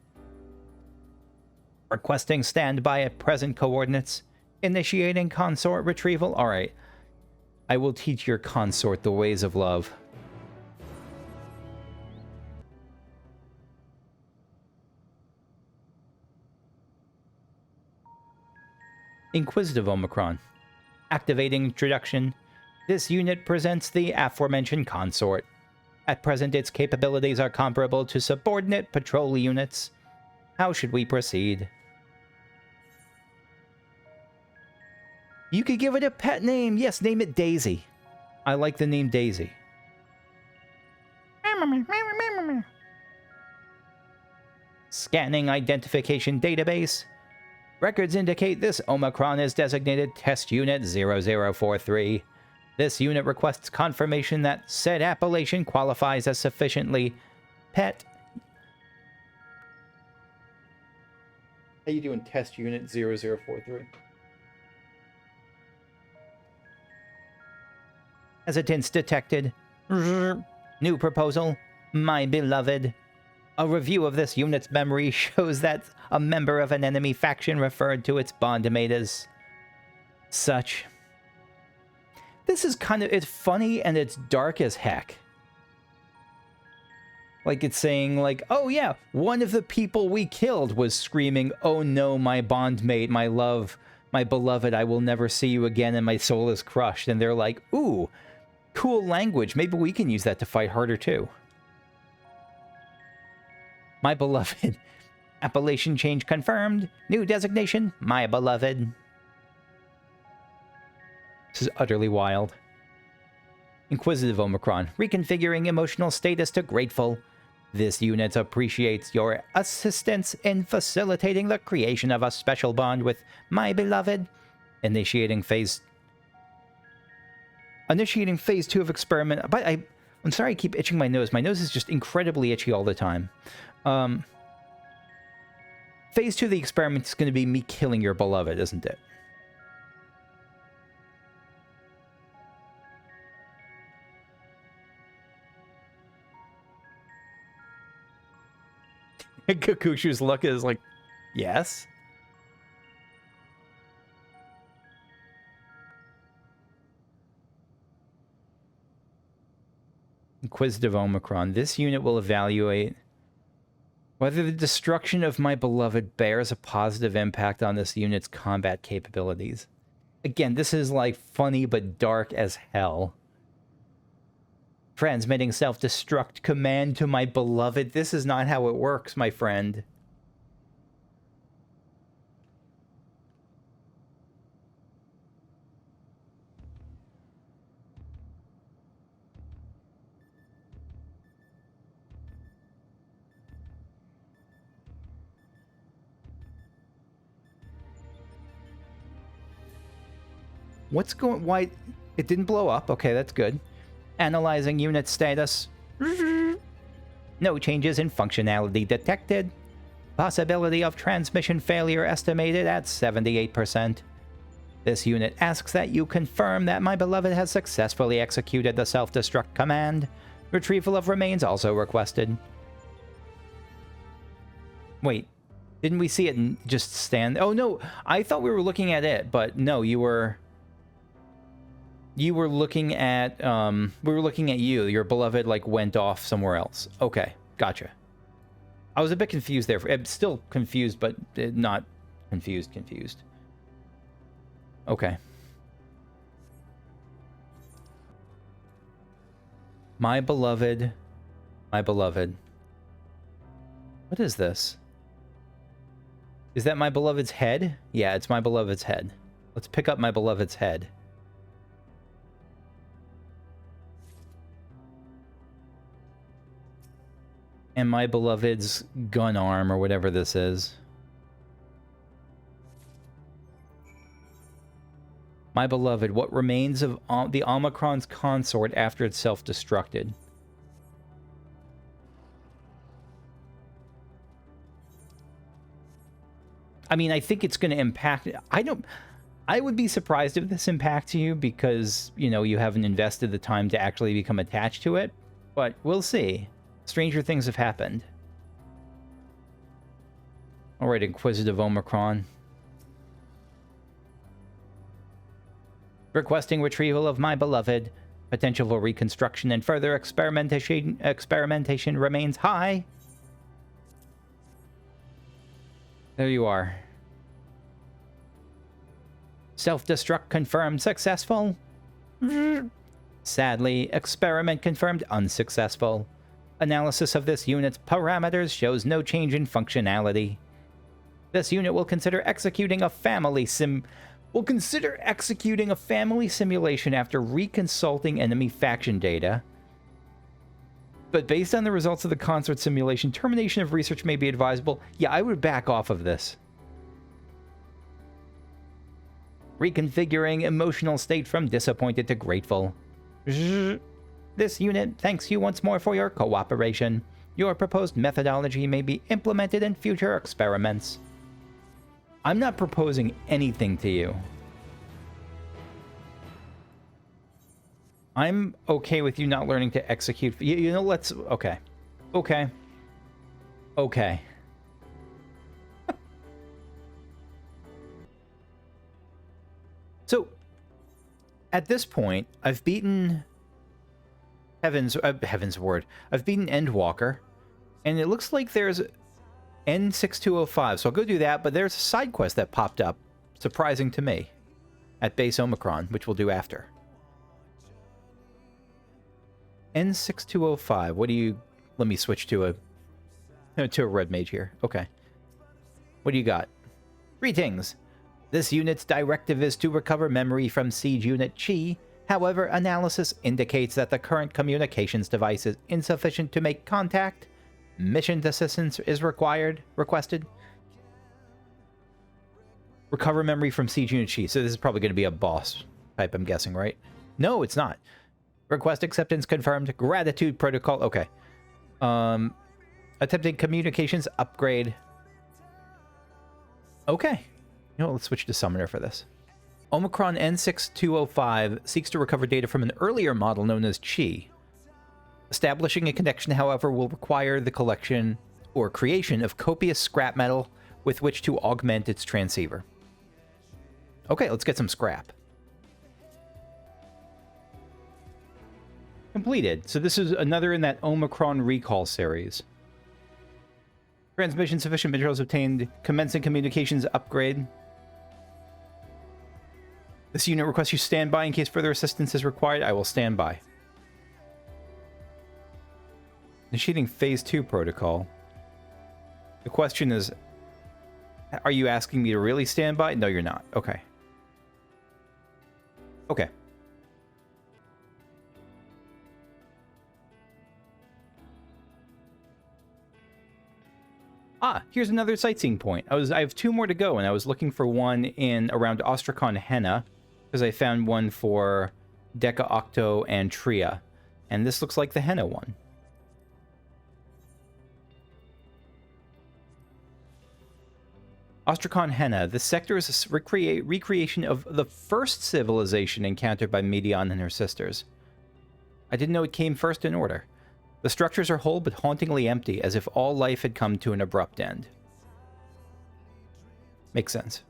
Requesting standby at present coordinates. Initiating consort retrieval. Alright. I will teach your consort the ways of love. Inquisitive Omicron. Activating introduction. This unit presents the aforementioned consort. At present, its capabilities are comparable to subordinate patrol units. How should we proceed? You could give it a pet name. Yes, name it Daisy. I like the name Daisy. Scanning identification database. Records indicate this Omicron is designated Test Unit 0043. This unit requests confirmation that said appellation qualifies as sufficiently pet. How you doing, Test Unit 0043? Hesitance detected. New proposal. My beloved. A review of this unit's memory shows that a member of an enemy faction referred to its bondmate as such. This is it's funny and it's dark as heck. Like, it's saying, like, oh yeah, one of the people we killed was screaming, oh no, my bondmate, my love, my beloved, I will never see you again and my soul is crushed. And they're like, ooh, cool language. Maybe we can use that to fight harder too. My beloved. Appellation change confirmed. New designation, my beloved. This is utterly wild. Inquisitive Omicron. Reconfiguring emotional status to grateful. This unit appreciates your assistance in facilitating the creation of a special bond with my beloved. Initiating phase 2 of experiment. But I'm sorry I keep itching my nose. My nose is just incredibly itchy all the time. Phase 2 of the experiment is going to be me killing your beloved, isn't it? Kakushu's look is like, yes? Inquisitive Omicron. This unit will evaluate whether the destruction of my beloved bears a positive impact on this unit's combat capabilities. Again, this is like funny but dark as hell. Transmitting self-destruct command to my beloved. This is not how it works, my friend. What's going... Why... It didn't blow up. Okay, that's good. Analyzing unit status. No changes in functionality detected. Possibility of transmission failure estimated at 78%. This unit asks that you confirm that my beloved has successfully executed the self-destruct command. Retrieval of remains also requested. Wait, didn't we see it just stand? Oh no, I thought we were looking at it, but no, you were looking at, we were looking at you. Your beloved, like, went off somewhere else. Okay, gotcha. I was a bit confused there. I'm still confused, but not confused. Okay. My beloved. My beloved. What is this? Is that my beloved's head? Yeah, it's my beloved's head. Let's pick up my beloved's head. And my beloved's gun arm, or whatever this is. My beloved, what remains of the Omicron's consort after it's self-destructed? I mean, I think it's going to impact... I would be surprised if this impacts you because, you know, you haven't invested the time to actually become attached to it. But we'll see. Stranger things have happened. All right, Inquisitive Omicron. Requesting retrieval of my beloved. Potential for reconstruction and further experimentation remains high. There you are. Self-destruct confirmed successful. Sadly, experiment confirmed unsuccessful. Analysis of this unit's parameters shows no change in functionality. This unit will consider executing a family simulation after reconsulting enemy faction data. But based on the results of the consort simulation, termination of research may be advisable. Yeah, I would back off of this. Reconfiguring emotional state from disappointed to grateful. This unit thanks you once more for your cooperation. Your proposed methodology may be implemented in future experiments. I'm not proposing anything to you. I'm okay with you not learning to execute. You know, let's... Okay. Okay. Okay. So, at this point, I've beaten... Heaven's Word. I've beaten Endwalker, and it looks like there's N6205, so I'll go do that, but there's a side quest that popped up, surprising to me, at base Omicron, which we'll do after. N6205, what do you... Let me switch to a red mage here. Okay. What do you got? Greetings! This unit's directive is to recover memory from Siege Unit Chi. However, analysis indicates that the current communications device is insufficient to make contact. Mission assistance is requested. Recover memory from Siege Unit Chi. So this is probably going to be a boss type, I'm guessing, right? No, it's not. Request acceptance confirmed. Gratitude protocol. Okay. Attempting communications upgrade. Okay. You know, let's switch to Summoner for this. Omicron N6205 seeks to recover data from an earlier model known as Chi. Establishing a connection, however, will require the collection or creation of copious scrap metal with which to augment its transceiver. Okay, let's get some scrap. Completed. So this is another in that Omicron Recall series. Transmission sufficient materials obtained. Commencing communications upgrade. This unit requests you stand by in case further assistance is required. I will stand by. Initiating Phase 2 protocol. The question is, are you asking me to really stand by? No, you're not. Okay. Okay. Ah, here's another sightseeing point. I have 2 more to go, and I was looking for one in around Ostracon Henna, because I found one for Deca Octo and Tria, and this looks like the Henna one. Ostracon Henna. This sector is a recreation of the first civilization encountered by Medion and her sisters. I didn't know it came first in order. The structures are whole but hauntingly empty, as if all life had come to an abrupt end. Makes sense.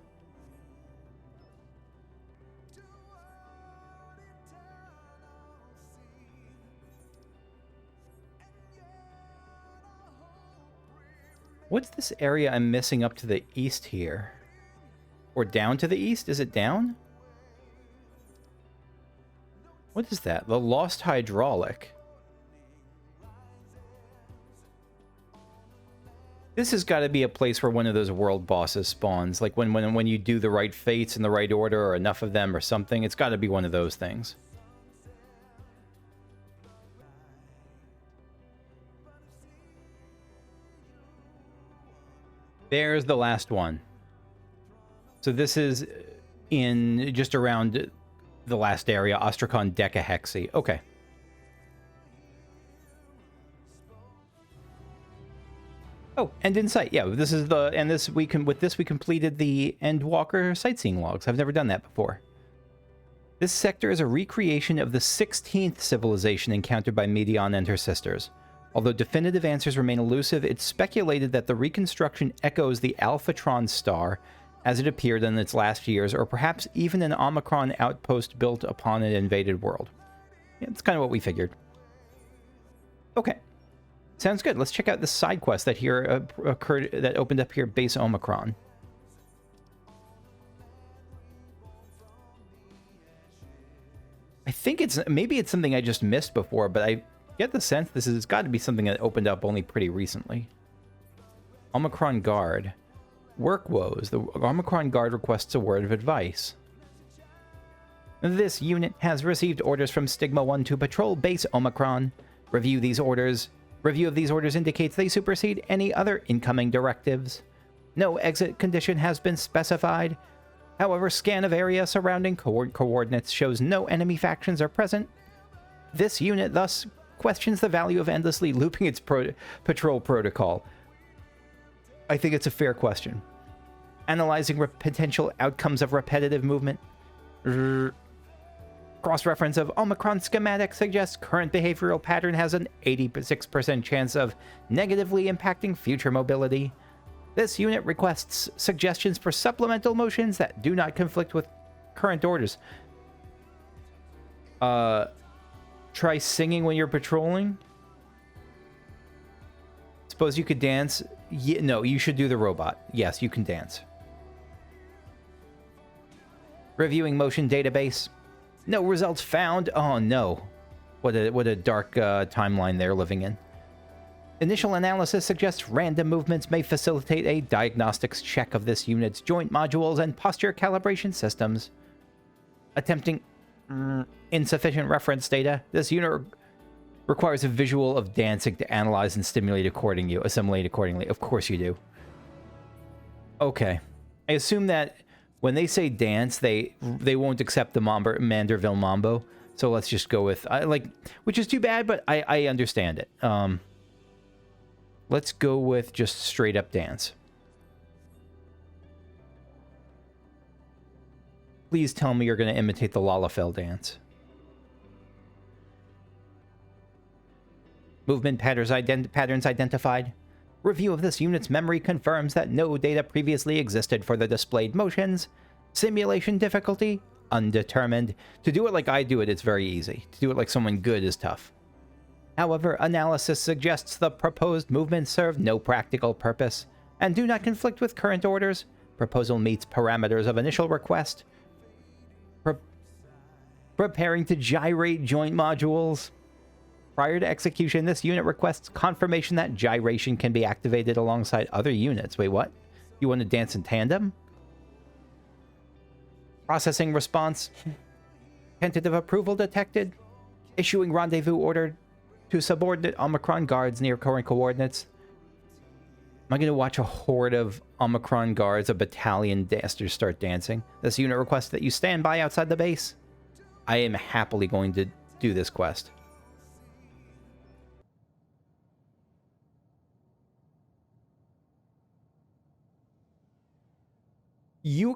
What's this area I'm missing up to the east here? Or down to the east? Is it down? What is that? The Lost Hydraulic. This has got to be a place where one of those world bosses spawns. Like when you do the right fates in the right order, or enough of them or something. It's got to be one of those things. There's the last one. So this is in just around the last area, Ostrakhan Decahexy. Okay. Oh, end in sight. Yeah, this is the with this we completed the Endwalker sightseeing logs. I've never done that before. This sector is a recreation of the 16th civilization encountered by Medion and her sisters. Although definitive answers remain elusive, it's speculated that the reconstruction echoes the Alphatron star as it appeared in its last years, or perhaps even an Omicron outpost built upon an invaded world. Yeah, it's kind of what we figured. Okay. Sounds good. Let's check out the side quest that opened up here, base Omicron. I think maybe it's something I just missed before, but I get the sense this has got to be something that opened up only pretty recently. Omicron Guard. Work woes. The Omicron Guard requests a word of advice. This unit has received orders from Stigma 1 to patrol base Omicron. Review of these orders indicates they supersede any other incoming directives. No exit condition has been specified. However, scan of area surrounding coordinates shows no enemy factions are present. This unit thus questions the value of endlessly looping its patrol protocol. I think it's a fair question. Analyzing potential outcomes of repetitive movement. Cross-reference of Omicron schematic suggests current behavioral pattern has an 86% chance of negatively impacting future mobility. This unit requests suggestions for supplemental motions that do not conflict with current orders. Try singing when you're patrolling. Suppose you could dance. No, you should do the robot. Yes, you can dance. Reviewing motion database. No results found. Oh no. What a dark timeline they're living in. Initial analysis suggests random movements may facilitate a diagnostics check of this unit's joint modules and posture calibration systems. Attempting insufficient reference data. This unit requires a visual of dancing to analyze and assimilate accordingly. Of course you do. Okay. I assume that when they say dance, they won't accept the Manderville Mambo. So let's just go with which is too bad, but I understand it. Let's go with just straight up dance. Please tell me you're going to imitate the Lalafell dance. Movement patterns identified. Review of this unit's memory confirms that no data previously existed for the displayed motions. Simulation difficulty, undetermined. To do it like I do it, it's very easy. To do it like someone good is tough. However, analysis suggests the proposed movements serve no practical purpose and do not conflict with current orders. Proposal meets parameters of initial request. Preparing to gyrate joint modules. Prior to execution, this unit requests confirmation that gyration can be activated alongside other units. Wait, what? You want to dance in tandem? Processing response. Tentative approval detected. Issuing rendezvous order to subordinate Omicron guards near current coordinates. Am I going to watch a horde of Omicron guards, a battalion dancers start dancing? This unit requests that you stand by outside the base. I am happily going to do this quest. You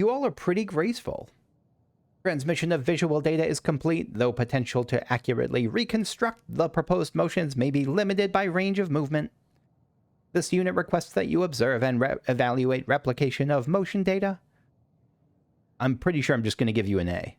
all are pretty graceful. Transmission of visual data is complete, though potential to accurately reconstruct the proposed motions may be limited by range of movement. This unit requests that you observe and evaluate replication of motion data. I'm pretty sure I'm just going to give you an A.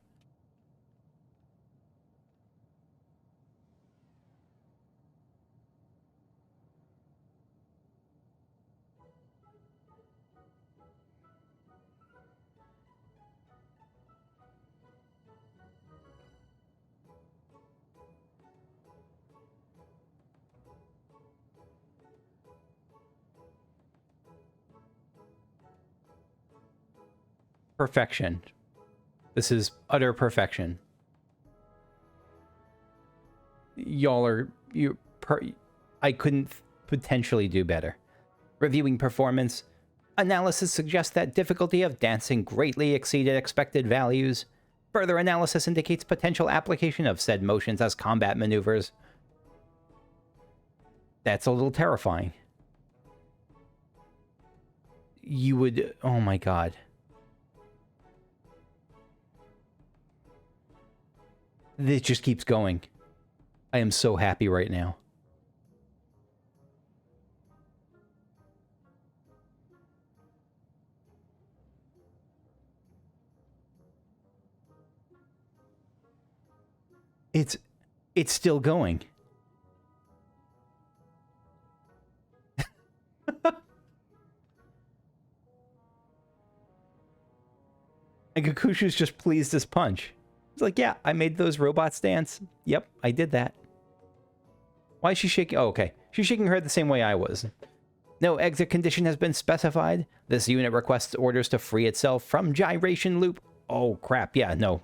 Perfection. This is utter perfection. Y'all are... I couldn't potentially do better. Reviewing performance, analysis suggests that difficulty of dancing greatly exceeded expected values. Further analysis indicates potential application of said motions as combat maneuvers. That's a little terrifying. You would... Oh my god. This just keeps going. I am so happy right now. It's still going. And Kakushu's just pleased as punch. He's like, yeah, I made those robots dance. Yep, I did that. Why is she shaking? Oh, okay. She's shaking her head the same way I was. No exit condition has been specified. This unit requests orders to free itself from gyration loop. Oh, crap. Yeah, no.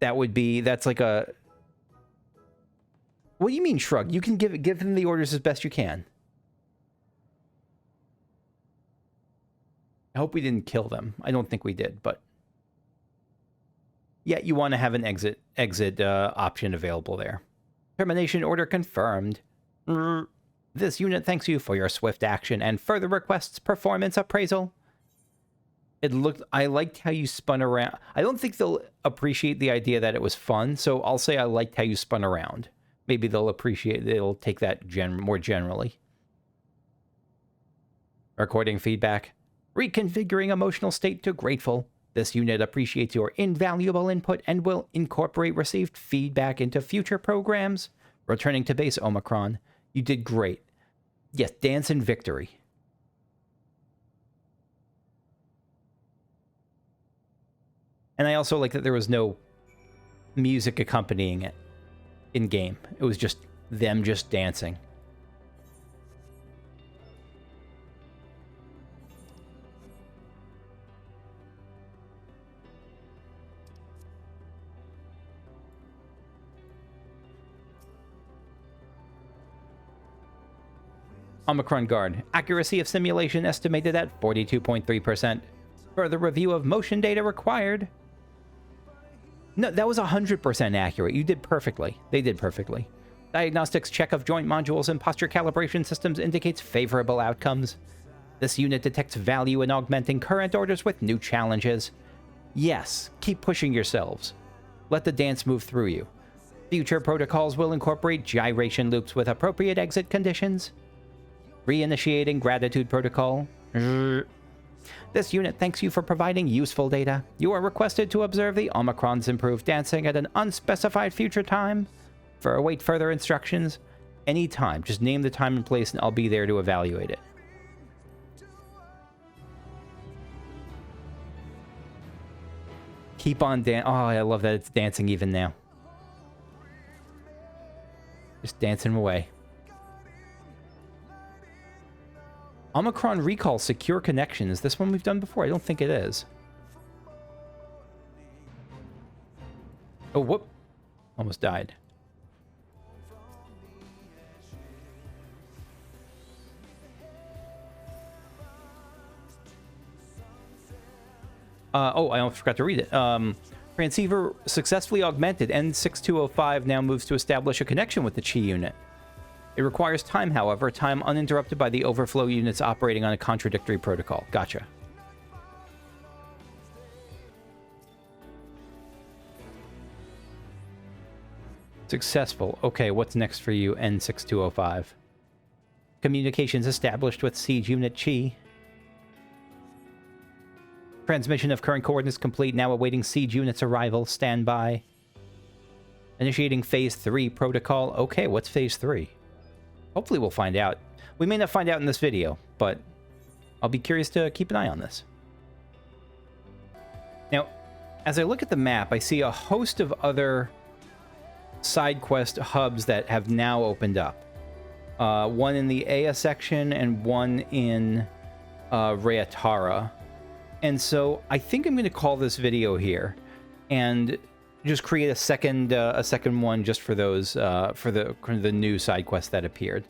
That would be... That's like a... What do you mean, shrug? You can give them the orders as best you can. I hope we didn't kill them. I don't think we did, but... Yeah, you want to have an exit option available there. Termination order confirmed. This unit thanks you for your swift action and further requests performance appraisal. It looked... I liked how you spun around. I don't think they'll appreciate the idea that it was fun, so I'll say I liked how you spun around. Maybe they'll appreciate... They'll take that more generally. Recording feedback. Reconfiguring emotional state to grateful. This unit appreciates your invaluable input and will incorporate received feedback into future programs. Returning to base, Omicron. You did great. Yes, dance in victory. And I also like that there was no music accompanying it in-game. It was just them just dancing. Omicron Guard. Accuracy of simulation estimated at 42.3%. Further review of motion data required. No, that was 100% accurate. You did perfectly. They did perfectly. Diagnostics check of joint modules and posture calibration systems indicates favorable outcomes. This unit detects value in augmenting current orders with new challenges. Yes, keep pushing yourselves. Let the dance move through you. Future protocols will incorporate gyration loops with appropriate exit conditions. Reinitiating gratitude protocol. This unit thanks you for providing useful data. You are requested to observe the Omicron's improved dancing at an unspecified future time. For await further instructions, any time. Just name the time and place and I'll be there to evaluate it. Keep on dancing. Oh, I love that it's dancing even now. Just dancing away. Omicron recall secure connection. Is this one we've done before? I don't think it is. Oh, whoop. Almost died. Oh, I almost forgot to read it. Transceiver successfully augmented. N6205 now moves to establish a connection with the Chi unit. It requires time, however, time uninterrupted by the overflow units operating on a contradictory protocol. Gotcha. Successful. Okay, what's next for you, N6205? Communications established with Siege Unit Chi. Transmission of current coordinates complete. Now awaiting Siege Unit's arrival. Standby. Initiating Phase 3 protocol. Okay, what's Phase 3? Hopefully we'll find out. We may not find out in this video, but I'll be curious to keep an eye on this. Now, as I look at the map, I see a host of other side quest hubs that have now opened up. One in the Aya section and one in Rayatara. And so I think I'm going to call this video here and just create a second one just for those for the new side quest that appeared.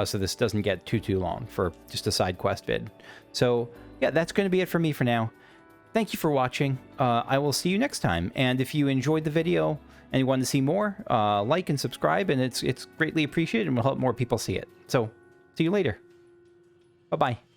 so this doesn't get too long for just a side quest vid. So yeah, that's going to be it for me for now. Thank you for watching. I will see you next time. And if you enjoyed the video and you want to see more, like and subscribe, and it's greatly appreciated and will help more people see it. So see you later. Bye-bye.